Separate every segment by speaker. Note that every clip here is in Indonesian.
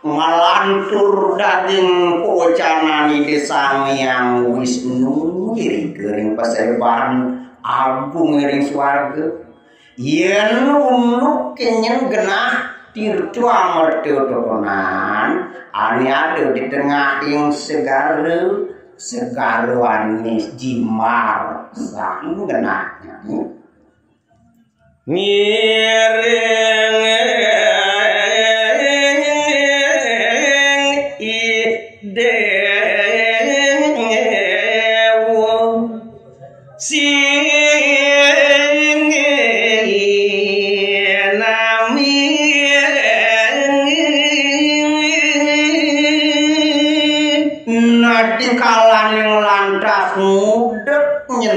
Speaker 1: Malantur daging pocanani desa yang Wisnu iri gering paseban agung ring swarga yen unuk kenyen genah tirtu amarta tokonan ane ada di tengah ing segara anis jimar sang genahnya ngiring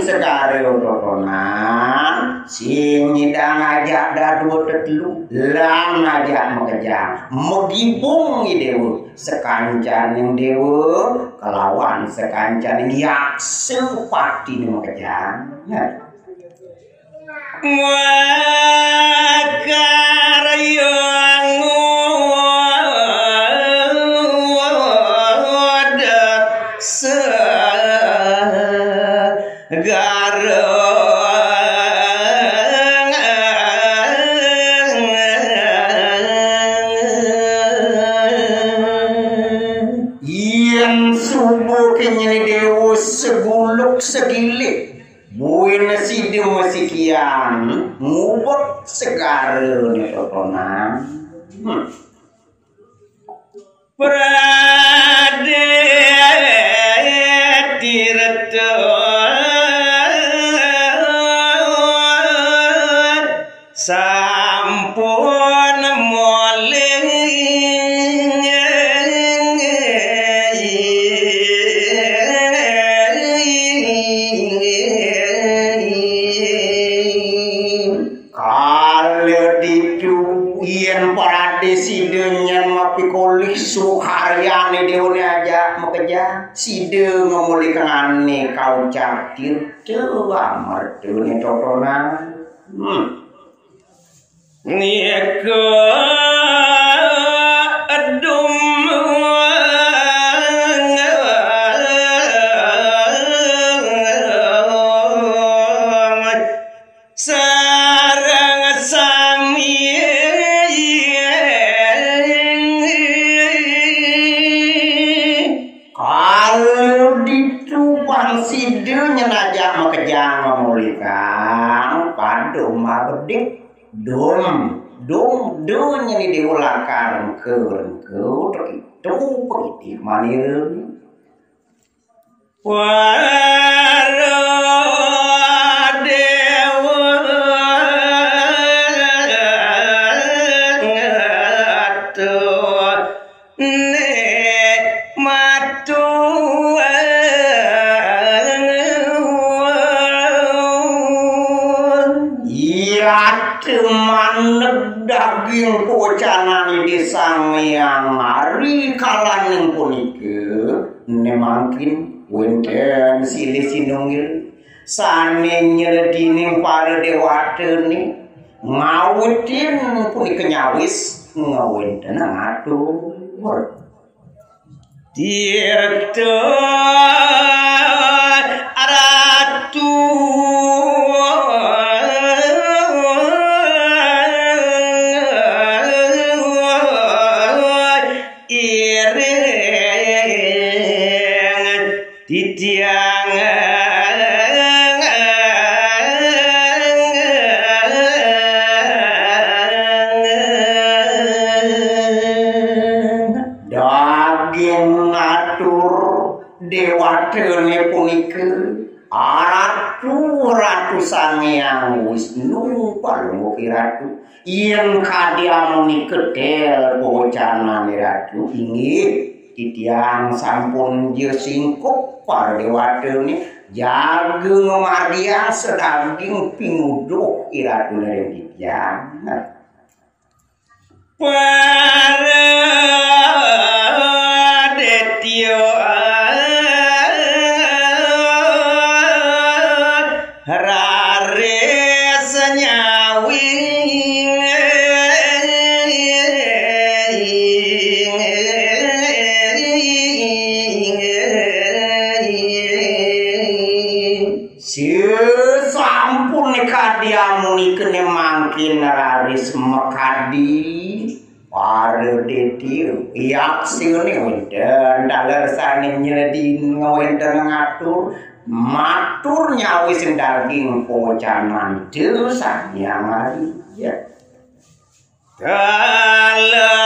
Speaker 1: segare ototonan sing nyidang ajak dadu tetelu lan ajak mekejang megibung dewe sekancan yang dewe kelawan sekancan yang yakse pati mekejang segilik buin nasi sekian ngubek segara nih totonan pradetirto sampun moling suharyane deune aja mekeja side ngomulikeane kau cakir teu amartune totonan nieko adum sarang sami nyenajak mekejang memulikan padum mabedik dum nyeni diulangkan ke itu periti manir daging pocanani desang yang hari kalaning punike nemangkin wenten silih sinunggil sane nyeledining para dewateni ngawutin punike nyawis ngawenten ngatur tirta aratu dewatene punike ratu sangyang Wisnu palungguh ratu yen kadiamuni kedel bocanane ratu inggih titiang sampun je singkup para dewatene jageng mardia sedaging pinuduk iratune titiang para detio rare senyawi detil yak siune wonten daler sane nyedin ngawenten ngatur matur nyawis daging pocanan desan yang hari ya dalering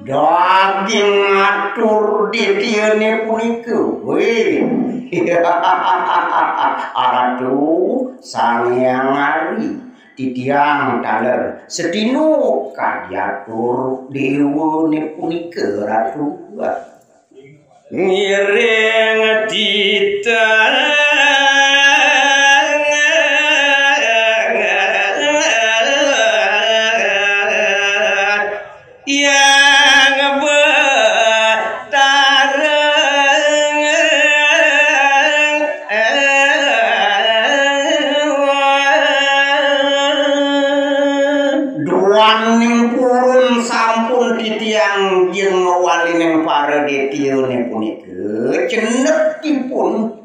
Speaker 1: daging ngatur ditiene punika we aduh sangyang hari titiang daler sedino kadiatur dewa ne punika ratu ngiring titah yang duaning purun sampun titiang jeung ngawalining para detiune punika cenekipun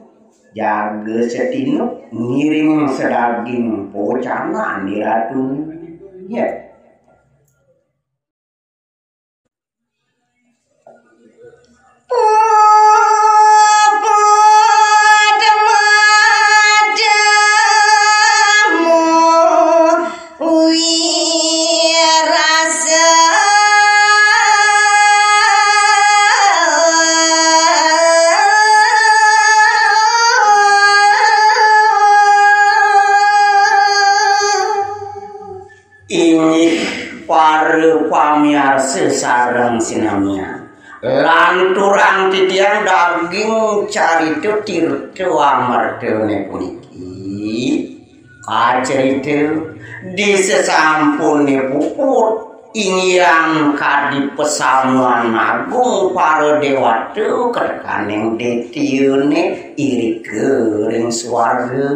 Speaker 1: jaga setino ngiring sedaging pocanan di ratu ya para pamiarsa sareng sinamnya lanturang titiang daging carita tirta amartane puniki kacarita di sesampune puput ingiyang kadi pesamuan agung para dewata ketekaning detiune iri kering swarga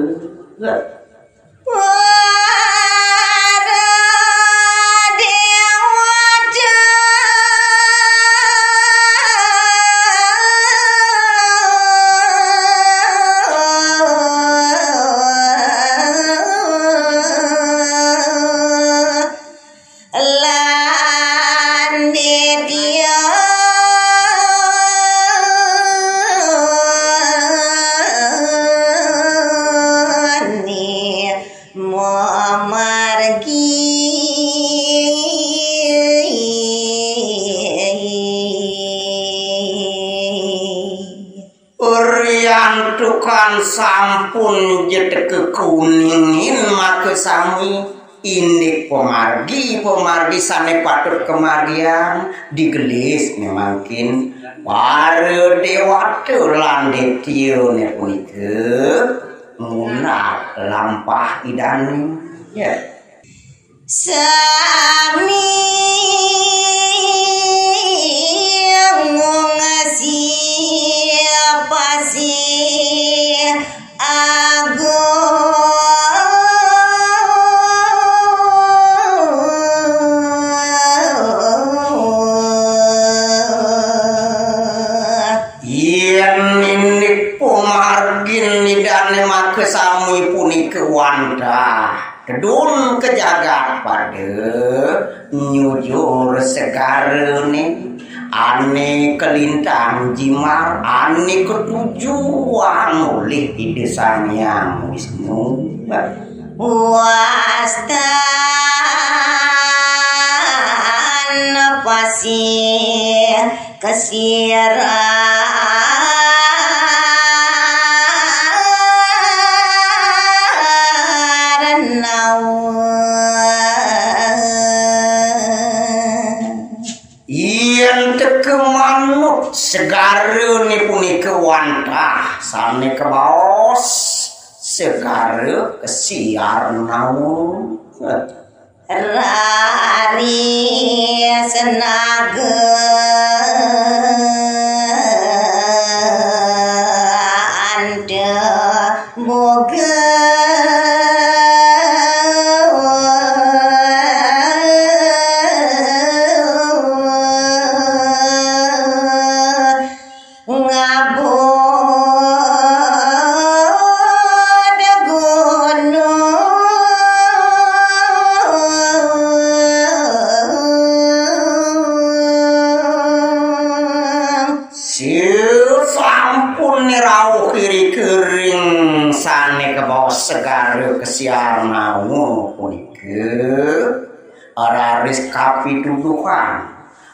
Speaker 1: tukang sampun jedeke kuningin maka sami ini pemargi sane patut kemargian digelis memangkin para dewata lan detiune punika munat lampah idane ya sami kesami punika wanda kedun kejagat pada nyujur segarene ane kelintang jimar ane ketujuan oleh ide Sang Wisnu wastan pasir kesiaran manut segara ni punika wantah sane kebaos segara kesiar naun rari senaga anda moga ngabur sane kebawa segara kesiar mau punika araris kapituduhan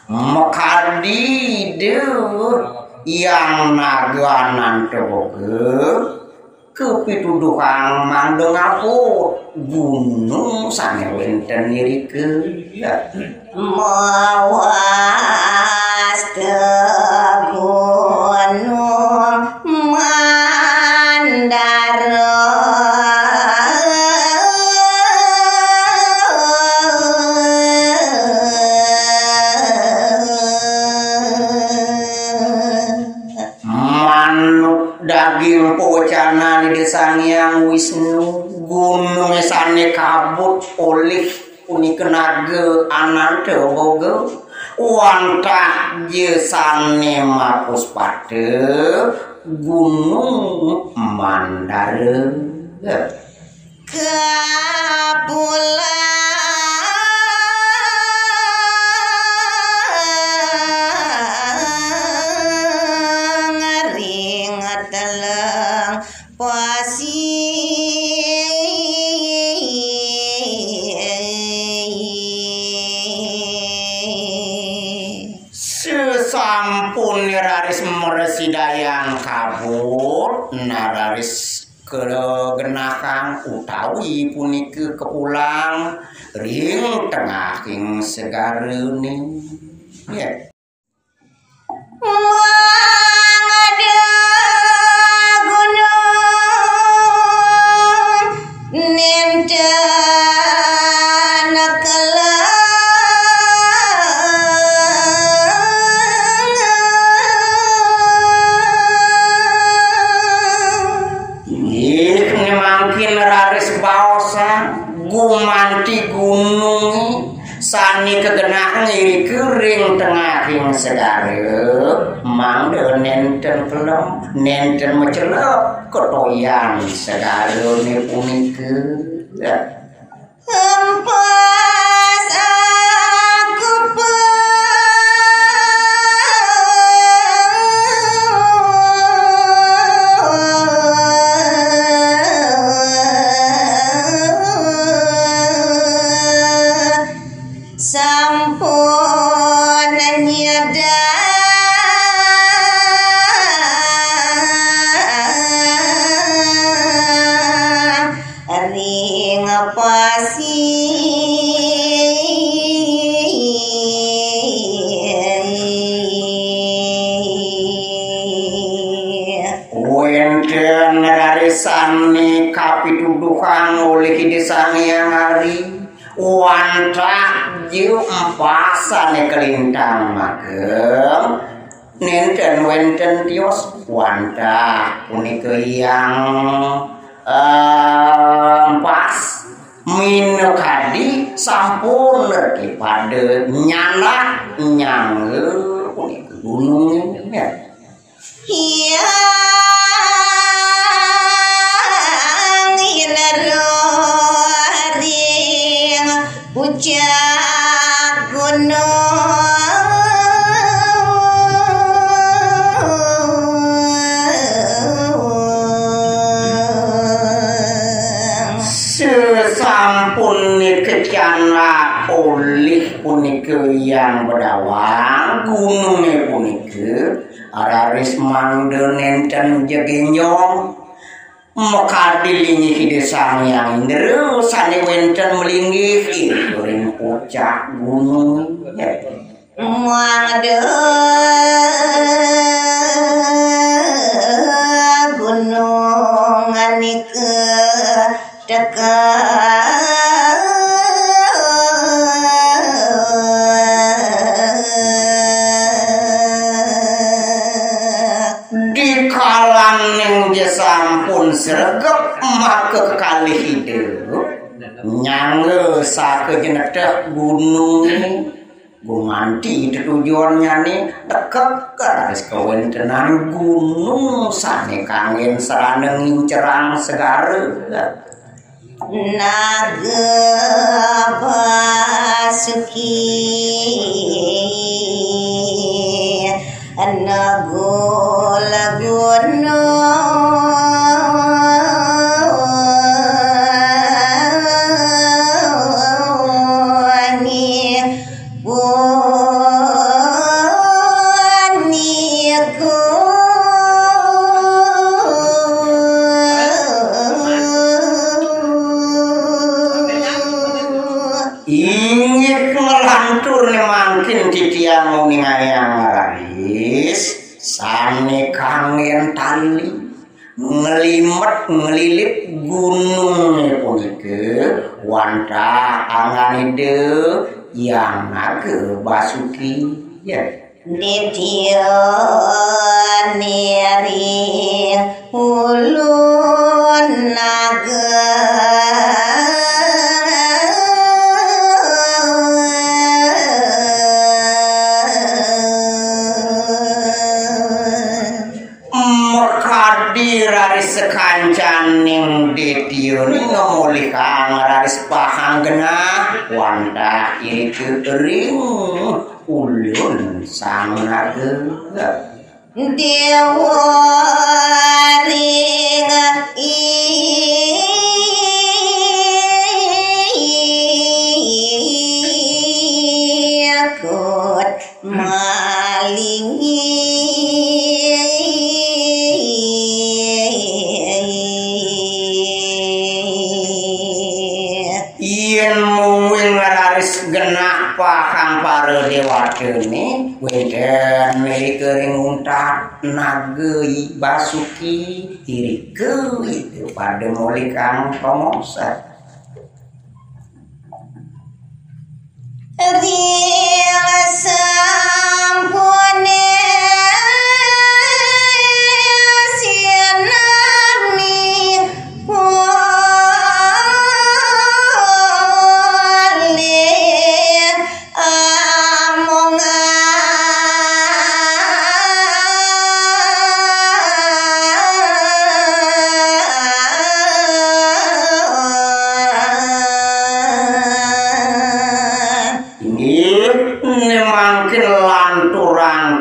Speaker 1: mekadi yang naganan teboge kepituduhan mandeng apur gunung sane wenten nirikeun mawas gunung mandara daging pocana di desa Hyang Wisnu gunung sane kabut oleh punikeun naga anante boga wantah je sane Mapuspade gunung Mandara sampun raris meresidayang kabut nararis kegenahang utawi punike kepulang ring tengahing segareuni ya gumanti gunung sani kegenah ngiri kering tengahing segare mangde nenten pelem nenten mecelep ketoyan segare ni punike empas aku sani kapituduhan oleh desa Hyang Hari wantah jiu empasane kelintang magem nenten wenten tios wantah punike yang empas minekadi sampun daripada nyana nyangge punike gunung ya puncak gunung sesampun kecana oleh punike yang berdawang gunungnya punike araris mangde nenten jegenyong mekadilingi desa yang terus sane wenten melinggih ring puncak gunung mangde gunung anike sampun sregep make kalih hidup nyangge sakejeneteh gunung gumanti tujuannya nih tekep karis kewentenan gunung sane kangen sarana ngincerang segare naga basuki nago lagono ngelimet ngelilit gunung punike wanta anganide yang ke Basuki ya
Speaker 2: Niring ulun naga
Speaker 1: raris sekancaning detiun ngemuli kang raris pahang genah wanda iri kering ulun sang naga
Speaker 2: dewa ring ikut malingi
Speaker 1: genah pahang para dewatene weden milik kering untat nagei Basuki iriku itu pada mulai kang promosa
Speaker 2: dia sampune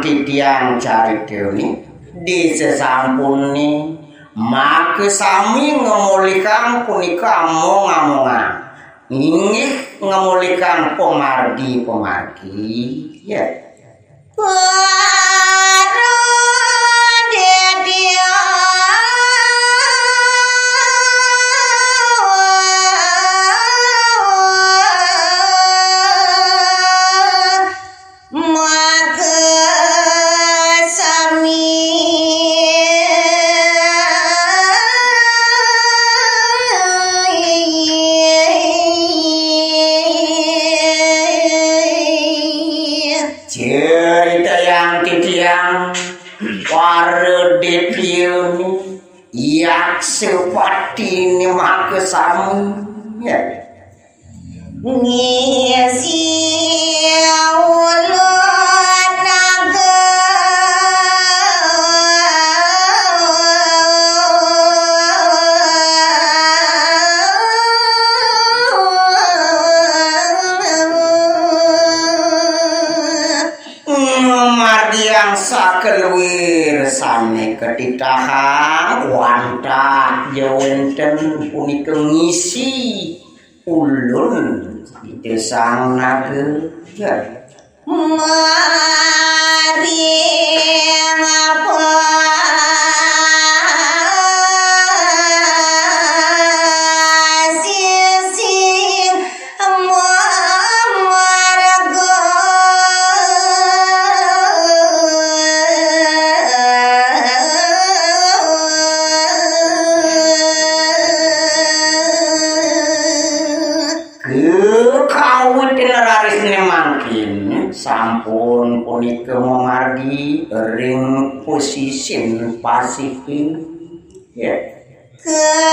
Speaker 1: titiang cari deuni di sesampuni maka sami ngemulikan punika among-amongan ingih ngemulikan pemargi ya yak sepati ni mak kesam ya
Speaker 2: ngisi ulun naga
Speaker 1: mardiang sakelwir sane ketitahan wanta jawenten punika ngisi ulun itu sang naga
Speaker 2: mari ngapa
Speaker 1: sampun punika memargi ring posisin Pasifik ya
Speaker 2: kasarengi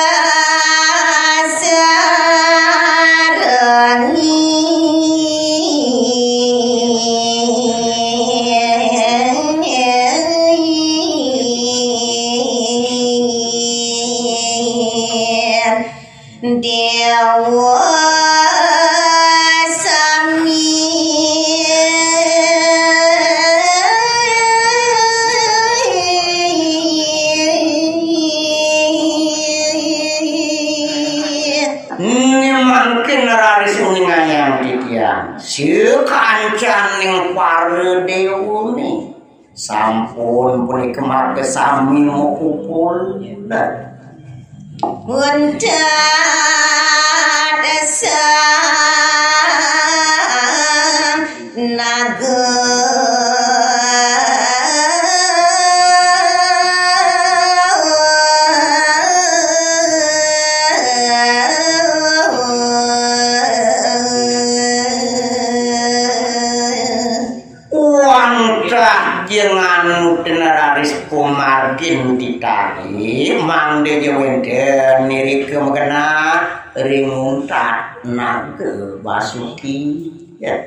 Speaker 2: dewa
Speaker 1: sekancaning para deuni sampun punika marga sami mukul
Speaker 2: Bunda desa naga
Speaker 1: margin ditari mangde jewenten niri kemegena ringuntat naga basuki ya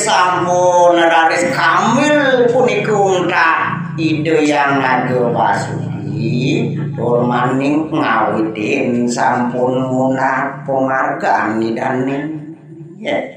Speaker 1: sampun raris kamil punika ide yang naga basuki maning ngawitin sampun munah penghargaan idane ya